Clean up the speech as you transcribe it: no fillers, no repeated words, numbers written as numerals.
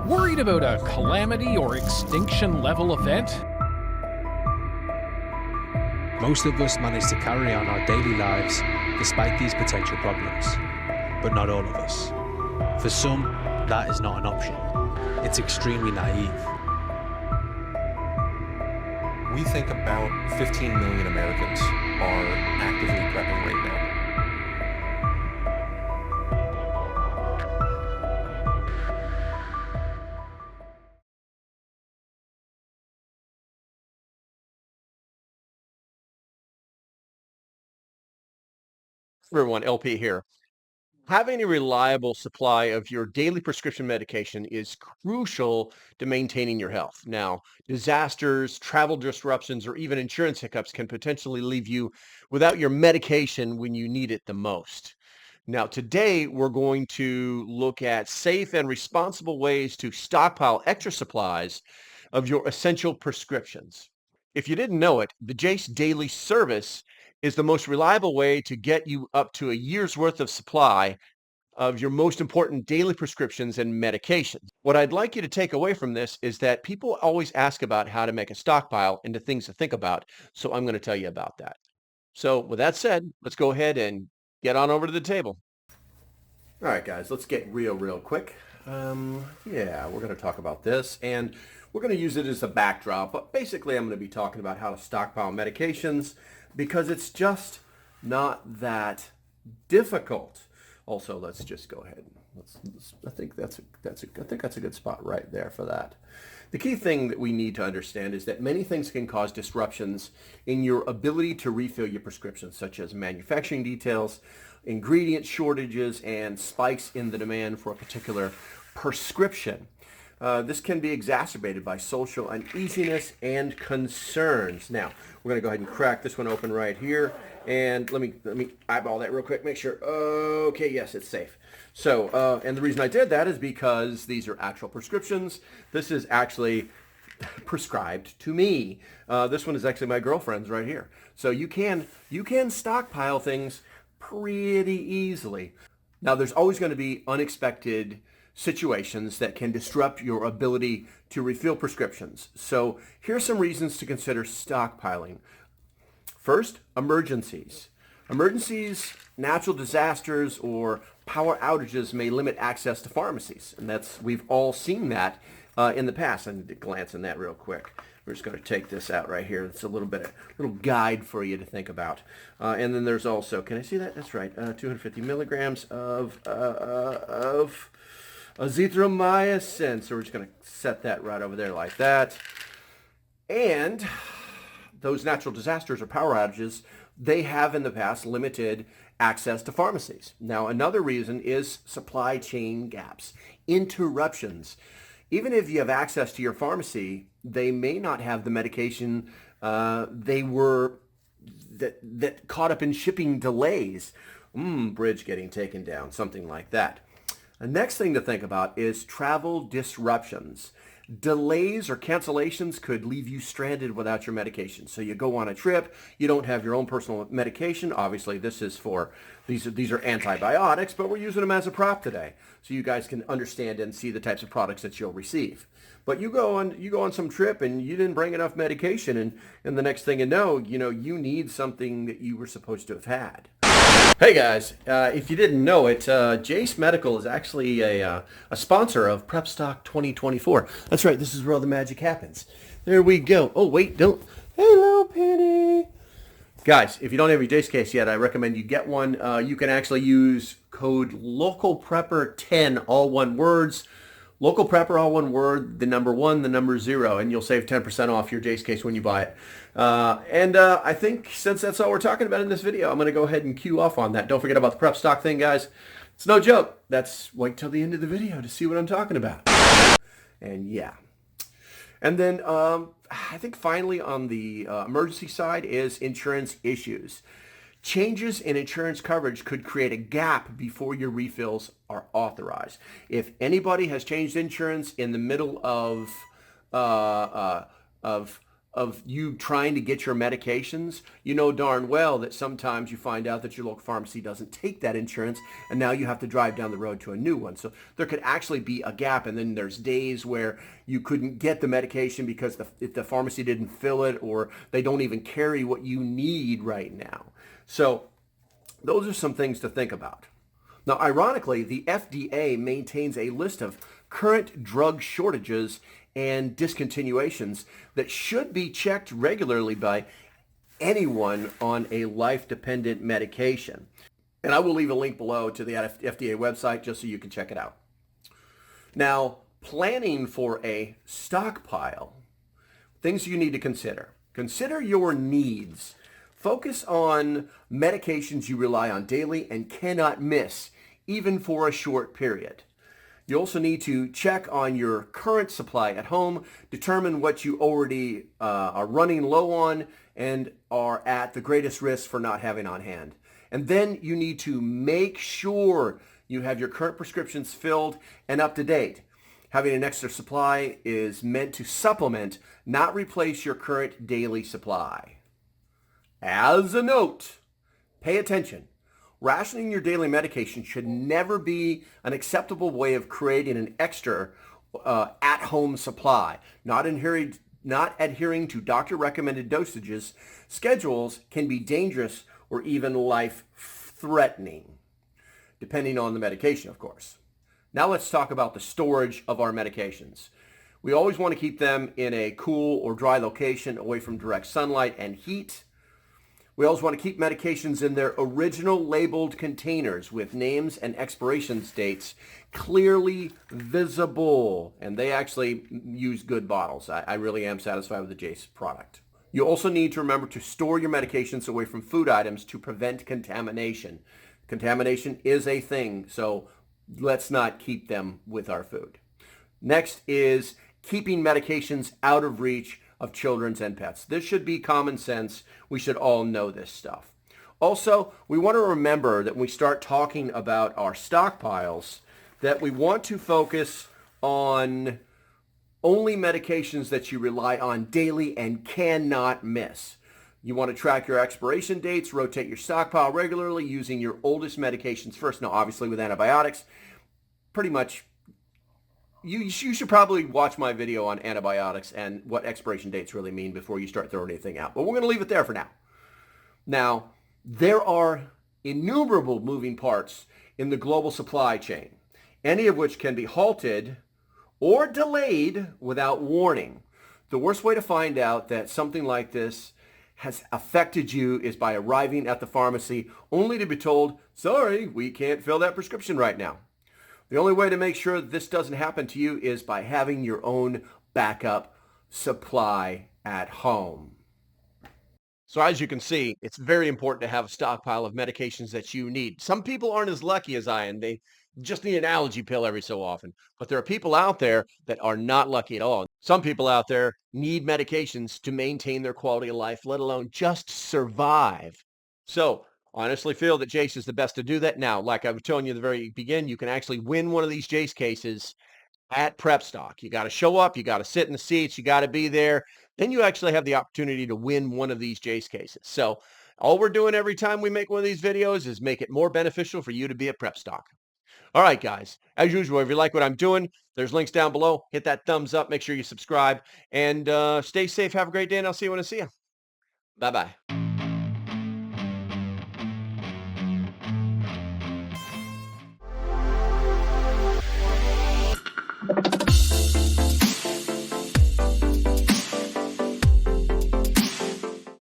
Worried about a calamity or extinction level event? Most of us manage to carry on our daily lives despite these potential problems, but not all of us. For some, that is not an option. It's extremely naive. We think about 15 million Americans are actively prepping right now. Everyone, LP here. Having a reliable supply of your daily prescription medication is crucial to maintaining your health. Now, disasters, travel disruptions, or even insurance hiccups can potentially leave you without your medication when you need it the most. Now, today we're going to look at safe and responsible ways to stockpile extra supplies of your essential prescriptions. If you didn't know it, the Jace Daily Service is the most reliable way to get you up to a year's worth of supply of your most important daily prescriptions and medications. What I'd like you to take away from this is that people always ask about how to make a stockpile and the things to think about. So I'm going to tell you about that. So with that said, let's go ahead and get on over to the table. All right, guys, let's get real quick. Yeah, we're going to talk about this, and we're going to use it as a backdrop. But basically, I'm going to be talking about how to stockpile medications because it's just not that difficult. Also, let's just go ahead. I think that's a good spot right there for that. The key thing that we need to understand is that many things can cause disruptions in your ability to refill your prescriptions, such as manufacturing details, ingredient shortages, and spikes in the demand for a particular prescription. This can be exacerbated by social uneasiness and concerns. Now, we're going to go ahead and crack this one open right here. And let me eyeball that real quick, make sure. Okay, yes, it's safe. So, and the reason I did that is because these are actual prescriptions. This is actually prescribed to me. This one is actually my girlfriend's right here. So you can stockpile things pretty easily. Now, there's always going to be unexpected situations that can disrupt your ability to refill prescriptions. So here's some reasons to consider stockpiling. First, emergencies. Emergencies, natural disasters, or power outages may limit access to pharmacies. And we've all seen that in the past. I need to glance in that real quick. We're just going to take this out right here. It's a little guide for you to think about. And then there's also, can I see that? That's right, 250 milligrams of azithromycin. So we're just going to set that right over there like that. And those natural disasters or power outages, they have in the past limited access to pharmacies. Now, another reason is supply chain gaps, interruptions. Even if you have access to your pharmacy, they may not have the medication that caught up in shipping delays. Bridge getting taken down, something like that. The next thing to think about is travel disruptions. Delays or cancellations could leave you stranded without your medication. So you go on a trip, you don't have your own personal medication. Obviously, these are antibiotics, but we're using them as a prop today, so you guys can understand and see the types of products that you'll receive. But you go on some trip and you didn't bring enough medication, and the next thing you know, you need something that you were supposed to have had. Hey guys, if you didn't know it, Jace Medical is actually a sponsor of Prep Stock 2024. That's right, this is where all the magic happens. There we go. Oh wait, don't. Hello, Penny. Guys, if you don't have your Jace case yet, I recommend you get one. You can actually use code LocalPrepper10, all one words. LocalPrepper, all one word, the number 1, the number 0, and you'll save 10% off your Jace case when you buy it. I think since that's all we're talking about in this video, I'm going to go ahead and cue off on that. Don't forget about the prep stock thing, guys. It's no joke. Wait till the end of the video to see what I'm talking about. And yeah. And then I think finally on the emergency side is insurance issues. Changes in insurance coverage could create a gap before your refills are authorized. If anybody has changed insurance in the middle of of you trying to get your medications, you know darn well that sometimes you find out that your local pharmacy doesn't take that insurance, and now you have to drive down the road to a new one. So there could actually be a gap, and then there's days where you couldn't get the medication because if the pharmacy didn't fill it, or they don't even carry what you need right now. So those are some things to think about. Now, ironically, the FDA maintains a list of current drug shortages and discontinuations that should be checked regularly by anyone on a life-dependent medication. And I will leave a link below to the FDA website just so you can check it out. Now, planning for a stockpile, things you need to consider. Consider your needs. Focus on medications you rely on daily and cannot miss, even for a short period. You also need to check on your current supply at home, determine what you already are running low on and are at the greatest risk for not having on hand. And then you need to make sure you have your current prescriptions filled and up to date. Having an extra supply is meant to supplement, not replace your current daily supply. As a note, pay attention. Rationing your daily medication should never be an acceptable way of creating an extra at-home supply. Not adhering to doctor-recommended dosages, schedules can be dangerous or even life-threatening, depending on the medication, of course. Now let's talk about the storage of our medications. We always want to keep them in a cool or dry location away from direct sunlight and heat. We always want to keep medications in their original labeled containers with names and expiration dates clearly visible. And they actually use good bottles. I really am satisfied with the Jace product. You also need to remember to store your medications away from food items to prevent contamination. Contamination is a thing, so let's not keep them with our food. Next is keeping medications out of reach of children and pets. This should be common sense. We should all know this stuff. Also, we want to remember that when we start talking about our stockpiles, that we want to focus on only medications that you rely on daily and cannot miss. You want to track your expiration dates, rotate your stockpile regularly using your oldest medications first. Now, obviously with antibiotics, pretty much you should probably watch my video on antibiotics and what expiration dates really mean before you start throwing anything out. But we're going to leave it there for now. Now, there are innumerable moving parts in the global supply chain, any of which can be halted or delayed without warning. The worst way to find out that something like this has affected you is by arriving at the pharmacy only to be told, sorry, we can't fill that prescription right now. The only way to make sure that this doesn't happen to you is by having your own backup supply at home. So as you can see, it's very important to have a stockpile of medications that you need. Some people aren't as lucky as I am. They just need an allergy pill every so often. But there are people out there that are not lucky at all. Some people out there need medications to maintain their quality of life, let alone just survive. So honestly feel that Jace is the best to do that. Now, like I was telling you at the very beginning, you can actually win one of these Jace cases at Prep Stock. You got to show up, you got to sit in the seats, you got to be there. Then you actually have the opportunity to win one of these Jace cases. So all we're doing every time we make one of these videos is make it more beneficial for you to be at Prep Stock. All right, guys, as usual, if you like what I'm doing, there's links down below. Hit that thumbs up, make sure you subscribe, and stay safe. Have a great day, and I'll see you when I see you. Bye-bye.